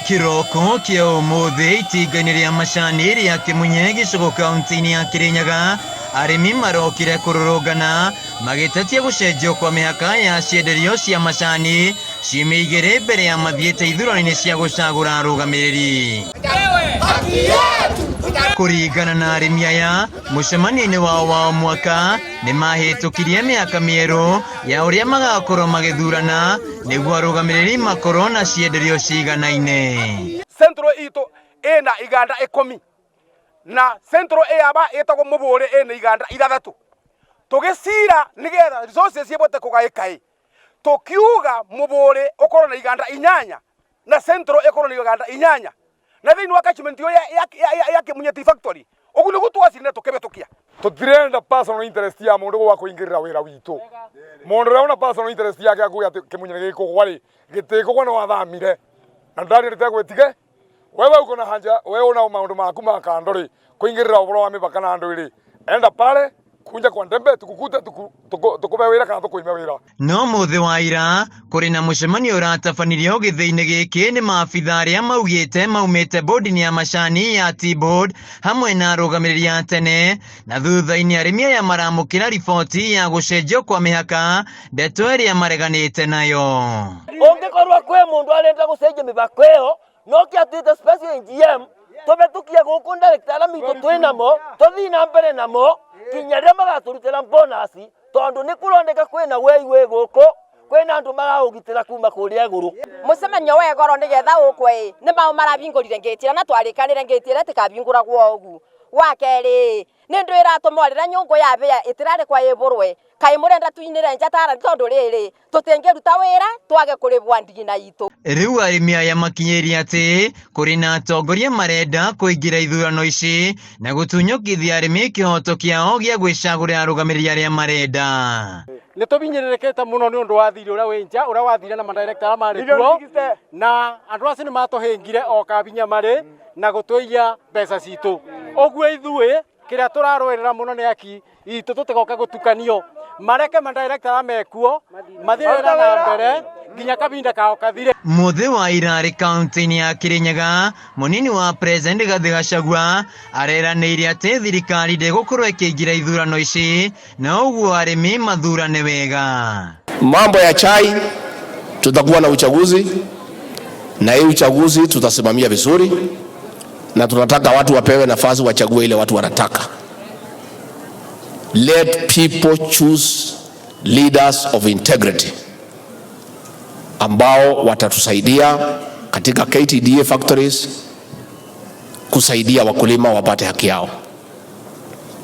Kiroko kia umuthi itinga-inĩ rĩa macani rĩa Kĩmunye gĩcigo kaunti-inĩ ya Kirinyaga, arĩmi marokire kũrũrũngana magĩtetia gũcenjio kwa mĩhaka ya cienderio cia macani ciumia igĩrĩ mbere ya mathiĩte ithurano-inĩ cia gũcagũra arũgamĩrĩri. Kũringana na arĩmi aya, mũcemanio-inĩ wao wa o mwaka nĩ mahĩtũkirie mĩhaka mĩerũ ya ũrĩa magakorwo magĩthurana nĩguo arũgamĩrĩri makorwo na cienderio ciganaine. Central itu ena iganda 10 na Central aba etagwo Mũbũre ena iganda 3 tugicira nigetha resources ciebote kugaĩkaĩ tukiuga Mũbũre ukorwo na iganda 8 na Central ikorwo na iganda 8 na thĩinĩ wa catchment ya Kĩmunye Tea Factory ugu nĩguo twacirire tukĩbĩtũkia. Tutirenda personal interest ya mundu gwa kuingirira wira witu. Mundu rauna personal interest yake akuya Kĩmunye gĩkũgwa rĩ gĩtĩkũgwa no athamire na ndari rĩtegwĩtige. Wewe uko na haja, wewe una maundu maku ma kando rĩ kuingirira ũboro wa mĩbaka na andũ rĩ enda pale kunja kwa ndembe tukukute tukube wira kana tukuime wira. No muthi wa ira kuri na mũcemanio ũratabanirio gĩthĩ-inĩ gĩkĩ nĩ maabitha arĩa maugĩte maumĩte bodi-inĩ ya macani ya Tea Board hamwe na arũgamĩrĩri a tene, na thutha-inĩ arĩmi aya maramũkĩra riboti ya gũcenjio kwa mĩhaka ndeto ĩrĩa mareganĩte nayo. Ũngĩkorwo kwĩ mũndũ arenda gũcenjia mĩbaka ĩyo no kĩatuĩte special GM tũbĩtũkie gũkũ ndagĩtarĩ mitũ twĩnamo tũthiĩ na mbere namo kinya rĩrĩa magaturutĩra bonus tondũ nĩ kũroneka kwĩna wĩi gũkũ kwĩna andũ maraũgitĩra kuma kũrĩa igũrũ. Mũcemanio wa goro nĩgetha ũkwe nĩ mao marabingũrire ngĩtĩra na twarĩkanĩre ngĩtĩra tĩkabingũragwo ũgu. Wa kerĩ nĩ ndũ ĩratũma rĩrĩa nyũngũ yabĩa ĩtirarĩ kwa ĩbũrwe kaĩ mũrenda tuinĩre njatara tondũ rĩrĩ tũtingĩruta wĩra twage kũrĩbwa ndigina itũ. Rĩu arĩmi aya makinyĩrie atĩ kũrĩ na atongoria marenda kũingĩra ithurano ici na gũtunyũkithia arĩmi kĩhoto kĩao gĩa gwĩcagũrĩra arũgamĩrĩri arĩa marenda. Nĩ tũbinyĩrĩrĩkĩte mũno nĩ ũndũ wa thirĩ ũrĩa wĩ nja ũrĩa wathire na madirector marĩ kuo na andũ acio nĩ matũhĩngire o kabinya marĩ na gũtũiya mbeca citũ. Ũguo ithuĩ kĩrĩa tũrarũĩrĩra mũno nĩ aki itũ tũtigoka gũtukanio mareke madirector mekuo mathire na mbere nginya kabinda kao kathire. Muthi wa ira arĩ kaunti-inĩ ya Kirinyaga, mũnini wa President Rigathi Gachagua areranĩire atĩ thirikari ndĩgũkorwo ĩkĩingĩra ithurano ici na ũguo arĩmi mathurane wega. Mambo ya chai tutakuwa na uchaguzi na hii uchaguzi tutasimamia vizuri na tunataka watu wapewe nafasi wachague ile watu wanataka. Let people choose leaders of integrity ambao watatusaidia katika KTDA factories kusaidia wakulima wapate haki yao.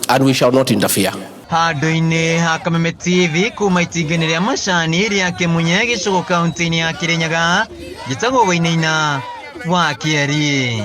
And we shall not interfere. Handũ-inĩ ha Kameme TV kuma itinga-inĩ rĩa macani rĩa Kĩmunye gĩcigo kaunti-inĩ ya Kirinyaga, njĩtagwo Wainaina wa Kĩari.